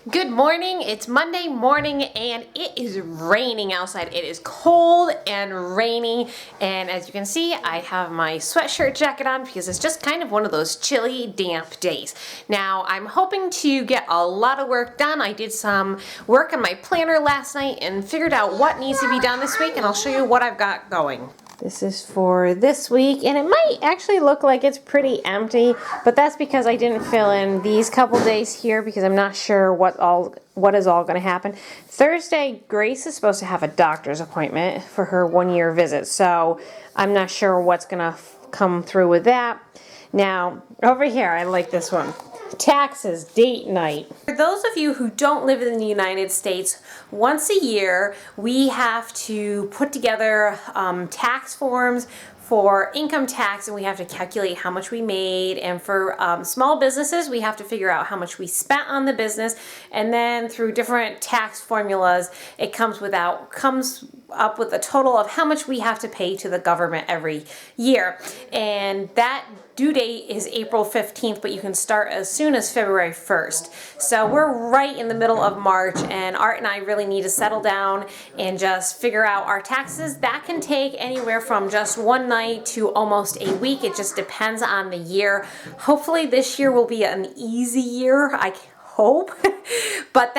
Good morning. It's Monday morning and it is raining outside. It is cold and rainy, and as you can see, I have my sweatshirt jacket on because it's just kind of one of those chilly, damp days. Now, I'm hoping to get a lot of work done. I did some work on my planner last night and figured out what needs to be done this week, and I'll show you what I've got going. This is for this week, and it might actually look like it's pretty empty, but that's because I didn't fill in these couple days here because I'm not sure what is all going to happen. Thursday, Grace is supposed to have a doctor's appointment for her one-year visit, so I'm not sure what's going to come through with that. Now, over here, I like this one. Taxes, date night. For those of you who don't live in the United States, once a year we have to put together tax forms for income tax, and we have to calculate how much we made, and for small businesses we have to figure out how much we spent on the business, and then through different tax formulas it comes up with a total of how much we have to pay to the government every year. And that due date is April 15th, but you can start as soon as February 1st. So we're right in the middle of March, and Art and I really need to settle down and just figure out our taxes. That can take anywhere from just one night to almost a week. It just depends on the year. Hopefully this year will be an easy year. I hope. But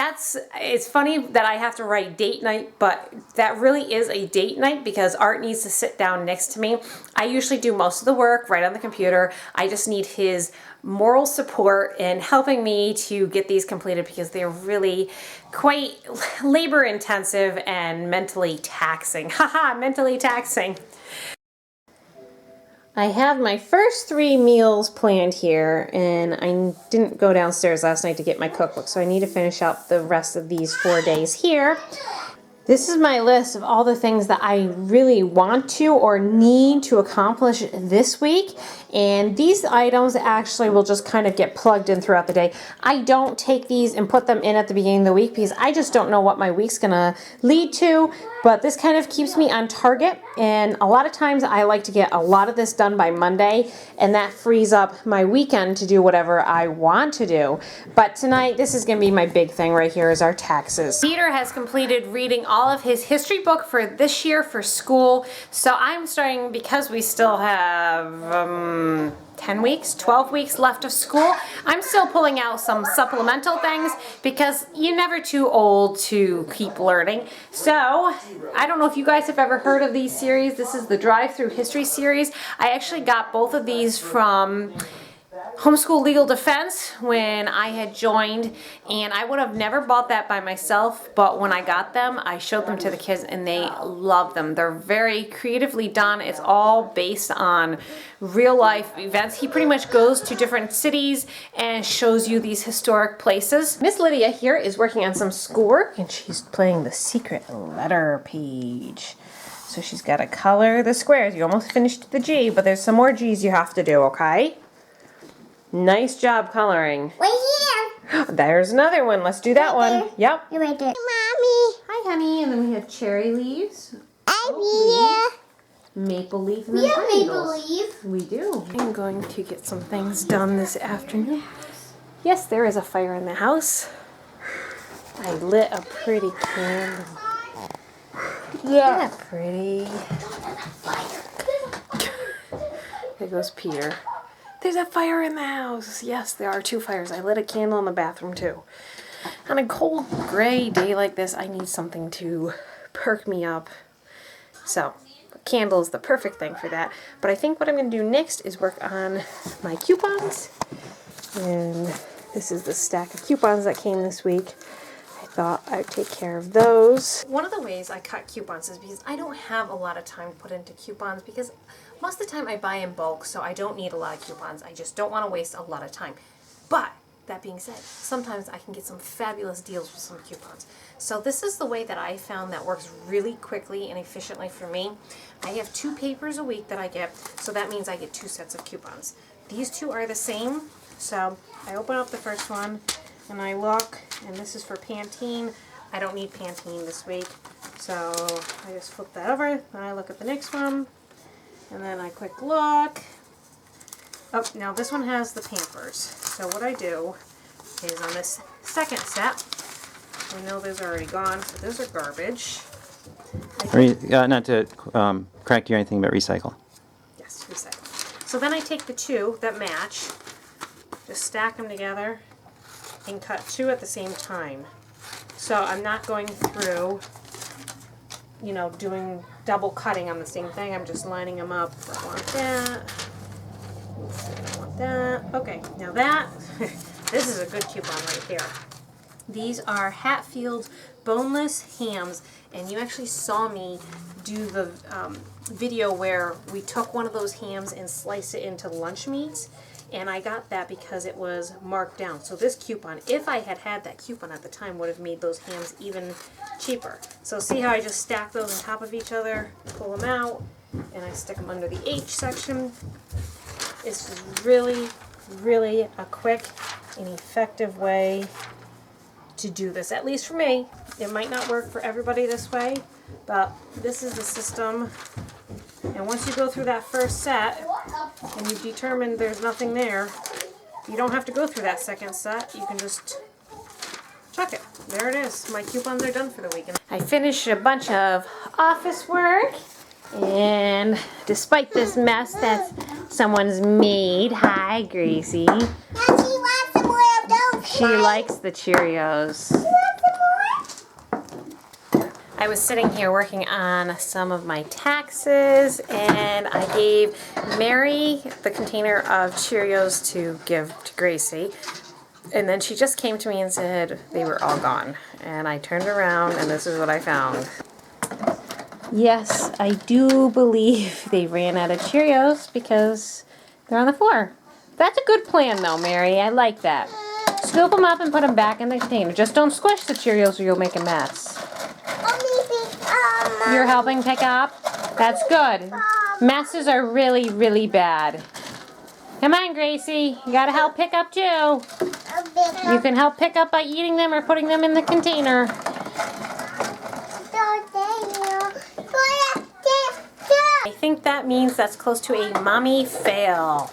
it's funny that I have to write date night, but that really is a date night because Art needs to sit down next to me. I usually do most of the work right on the computer. I just need his moral support in helping me to get these completed because they're really quite labor intensive and mentally taxing. Haha, mentally taxing. I have my first 3 meals planned here, and I didn't go downstairs last night to get my cookbook, so I need to finish out the rest of these 4 days here. This is my list of all the things that I really want to or need to accomplish this week, and these items actually will just kind of get plugged in throughout the day. I don't take these and put them in at the beginning of the week because I just don't know what my week's gonna lead to, but this kind of keeps me on target, and a lot of times I like to get a lot of this done by Monday, and that frees up my weekend to do whatever I want to do. But tonight, this is gonna be my big thing right here is our taxes. Peter has completed reading all of his history book for this year for school, so I'm starting, because we still have 10 weeks, 12 weeks left of school, I'm still pulling out some supplemental things because you're never too old to keep learning. So, I don't know if you guys have ever heard of these series. This is the Drive-Through History series. I actually got both of these from Homeschool Legal Defense when I had joined, and I would have never bought that by myself, but when I got them, I showed them to the kids and they love them. They're very creatively done. It's all based on real life events. He pretty much goes to different cities and shows you these historic places. Miss Lydia here is working on some schoolwork, and she's playing the secret letter page. So she's got to color the squares. You almost finished the G, but there's some more G's you have to do, okay? Nice job coloring. Right here. There's another one. Let's do that one. There. Yep. You're right there. Mommy. Hi, honey. And then we have cherry leaves. Maple leaf. And We have maple leaf. We do. I'm going to get some things done this afternoon. Yes, there is a fire in the house. I lit a pretty candle. Yeah. Isn't that pretty? There goes Peter. There's a fire in the house. Yes, there are 2 fires. I lit a candle in the bathroom too. On a cold, gray day like this, I need something to perk me up. So, a candle is the perfect thing for that. But I think what I'm going to do next is work on my coupons. And this is the stack of coupons that came this week. I thought I'd take care of those. One of the ways I cut coupons is because I don't have a lot of time to put into coupons because most of the time I buy in bulk, so I don't need a lot of coupons. I just don't want to waste a lot of time. But, that being said, sometimes I can get some fabulous deals with some coupons. So this is the way that I found that works really quickly and efficiently for me. I have 2 papers a week that I get, so that means I get 2 sets of coupons. These 2 are the same, so I open up the first one and I look, and this is for Pantene. I don't need Pantene this week, so I just flip that over, and I look at the next one. And then I quick look. Oh, now this one has the Pampers. So what I do is on this second set, I know those are already gone, so those are garbage. Not to correct you or anything, but recycle. Yes, recycle. So then I take the two that match, just stack them together, and cut two at the same time. So I'm not going through, you know, doing double cutting on the same thing. I'm just lining them up. I want that. I want that. Okay, now that, this is a good coupon right here. These are Hatfield's boneless hams, and you actually saw me do the video where we took one of those hams and sliced it into lunch meats, and I got that because it was marked down. So this coupon, if I had had that coupon at the time, would have made those hams even cheaper. So see how I just stack those on top of each other, pull them out, and I stick them under the H section. It's really, really a quick and effective way to do this, at least for me. It might not work for everybody this way, but this is the system. And once you go through that first set and you've determined there's nothing there, you don't have to go through that second set. You can just chuck it. There it is. My coupons are done for the week. I finished a bunch of office work, and despite this mess that someone's made, hi Gracie. Now she wants some more of those. She likes the Cheerios. You want some more? I was sitting here working on some of my taxes, and I gave Mary the container of Cheerios to give to Gracie. And then she just came to me and said they were all gone. And I turned around and this is what I found. Yes, I do believe they ran out of Cheerios because they're on the floor. That's a good plan though, Mary. I like that. Scoop them up and put them back in the container. Just don't squish the Cheerios or you'll make a mess. You're helping pick up? That's good. Messes are really, really bad. Come on, Gracie. You gotta help pick up too. You can help pick up by eating them or putting them in the container. I think that means that's close to a mommy fail.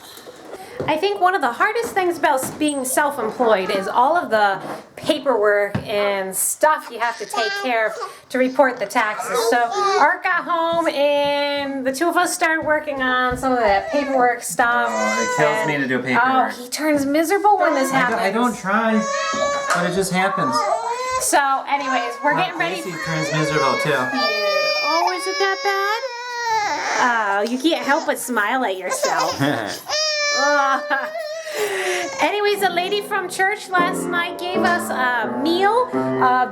I think one of the hardest things about being self-employed is all of the paperwork and stuff you have to take care of to report the taxes. So Art got home and the two of us started working on some of that paperwork stuff. Oh, it kills me to do paperwork. Oh, he turns miserable when this happens. I don't try, but it just happens. So anyways, we're getting ready. Gracie turns miserable too. Oh, is it that bad? Oh, you can't help but smile at yourself. Anyways, a lady from church last night gave us a meal,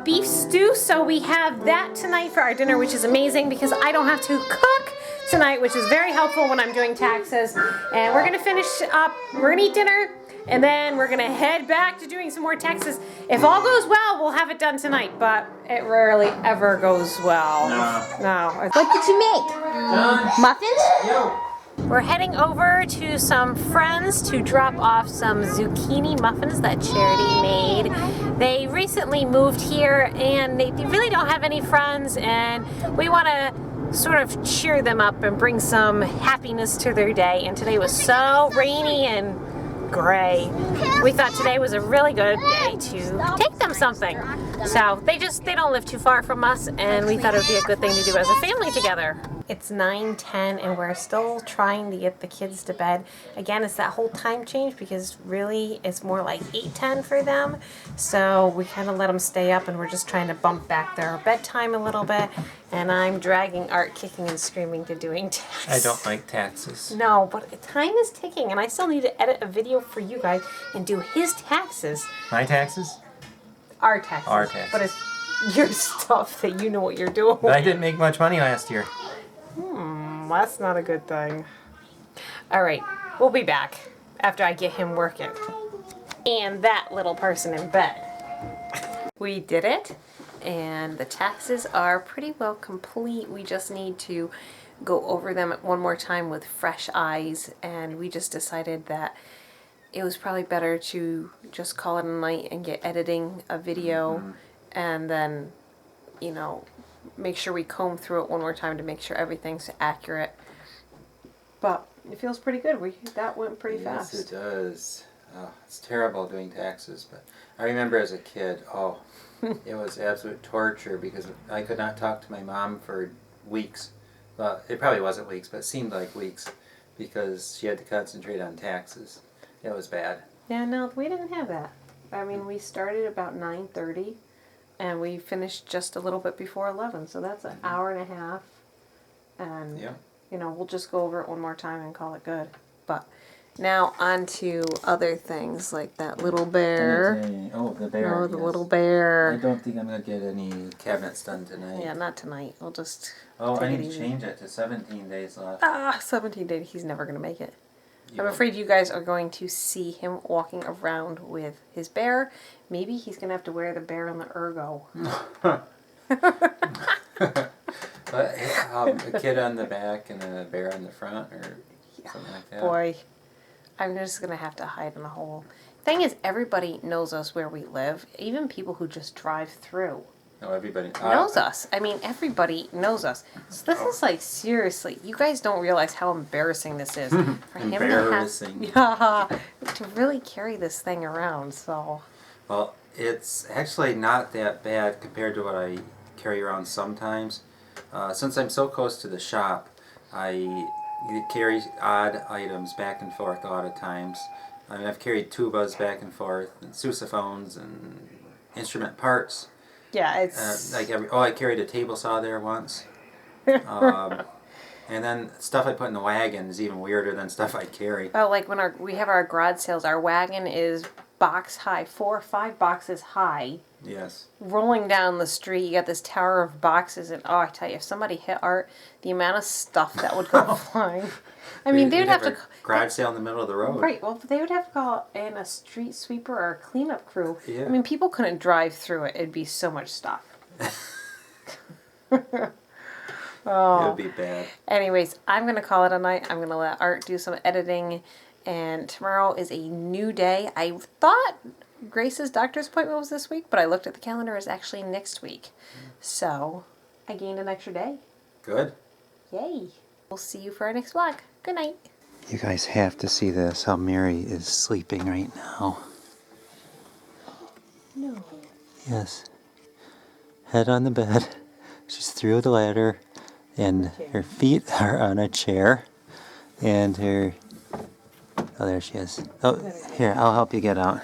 beef stew, so we have that tonight for our dinner, which is amazing because I don't have to cook tonight, which is very helpful when I'm doing taxes. And we're gonna finish up, we're gonna eat dinner, and then we're gonna head back to doing some more taxes. If all goes well, we'll have it done tonight, but it rarely ever goes well. No. What did you make? Muffins? Yo. We're heading over to some friends to drop off some zucchini muffins that Charity made. They recently moved here and they really don't have any friends, and we want to sort of cheer them up and bring some happiness to their day. And today was so rainy and gray. We thought today was a really good day to take them something. So they don't live too far from us, and we thought it would be a good thing to do as a family together. It's 9:10 and we're still trying to get the kids to bed. Again, it's that whole time change because really it's more like 8:10 for them. So we kind of let them stay up and we're just trying to bump back their bedtime a little bit. And I'm dragging Art kicking and screaming to doing taxes. I don't like taxes. No, but time is ticking and I still need to edit a video for you guys and do his taxes. My taxes? Our taxes. Our taxes. But it's your stuff that you know what you're doing. But I didn't make much money last year. That's not a good thing. Alright, we'll be back after I get him working. And that little person in bed. We did it, and the taxes are pretty well complete. We just need to go over them one more time with fresh eyes, and we just decided that it was probably better to just call it a night and get editing a video and then, you know, make sure we comb through it one more time to make sure everything's accurate. But it feels pretty good. That went pretty fast. Yes, it does. Oh, it's terrible doing taxes, but I remember as a kid, it was absolute torture because I could not talk to my mom for weeks. Well, it probably wasn't weeks, but it seemed like weeks because she had to concentrate on taxes. It was bad. Yeah, no, we didn't have that. I mean, we started about 9:30, and we finished just a little bit before 11, so that's an hour and a half. And, Yeah. you know, we'll just go over it one more time and call it good. But now on to other things, like that little bear. Oh, the bear. Oh, the yes. little bear. I don't think I'm going to get any cabinets done tonight. Yeah, not tonight. We'll just Oh, I take it need to easy. change it to 17 days left. 17 days. He's never going to make it. I'm You- afraid you guys are going to see him walking around with his bear. Maybe he's going to have to wear the bear on the ergo. But a kid on the back and a bear on the front or something like that. Boy, I'm just going to have to hide in a hole. Thing is, everybody knows us where we live. Even people who just drive through No, everybody knows us. I mean, everybody knows us. So this is like, seriously, you guys don't realize how embarrassing this is. For him Embarrassing. to have, to really carry this thing around, so... Well, it's actually not that bad compared to what I carry around sometimes. Since I'm so close to the shop, I carry odd items back and forth a lot of times. I mean, I've carried tubas back and forth, and sousaphones, and instrument parts. Yeah, it's... I carried a table saw there once. And then stuff I put in the wagon is even weirder than stuff I carry. Oh, like when we have our garage sales, our wagon is box high, 4 or 5 boxes high. Yes. Rolling down the street, you got this tower of boxes, and I tell you, if somebody hit Art, the amount of stuff that would go flying. I mean, they would have to... Garage sale in the middle of the road. Right, well, they would have to call in a street sweeper or a cleanup crew. Yeah. I mean, people couldn't drive through it. It'd be so much stuff. It would be bad. Anyways, I'm going to call it a night. I'm going to let Art do some editing. And tomorrow is a new day. I thought Grace's doctor's appointment was this week, but I looked at the calendar. It's actually next week. So, I gained an extra day. Good. Yay. We'll see you for our next vlog. Good night. You guys have to see this, how Mary is sleeping right now. No. Yes. Head on the bed. She's through the ladder, and her feet are on a chair. And her... Oh, there she is. Oh, here, I'll help you get out.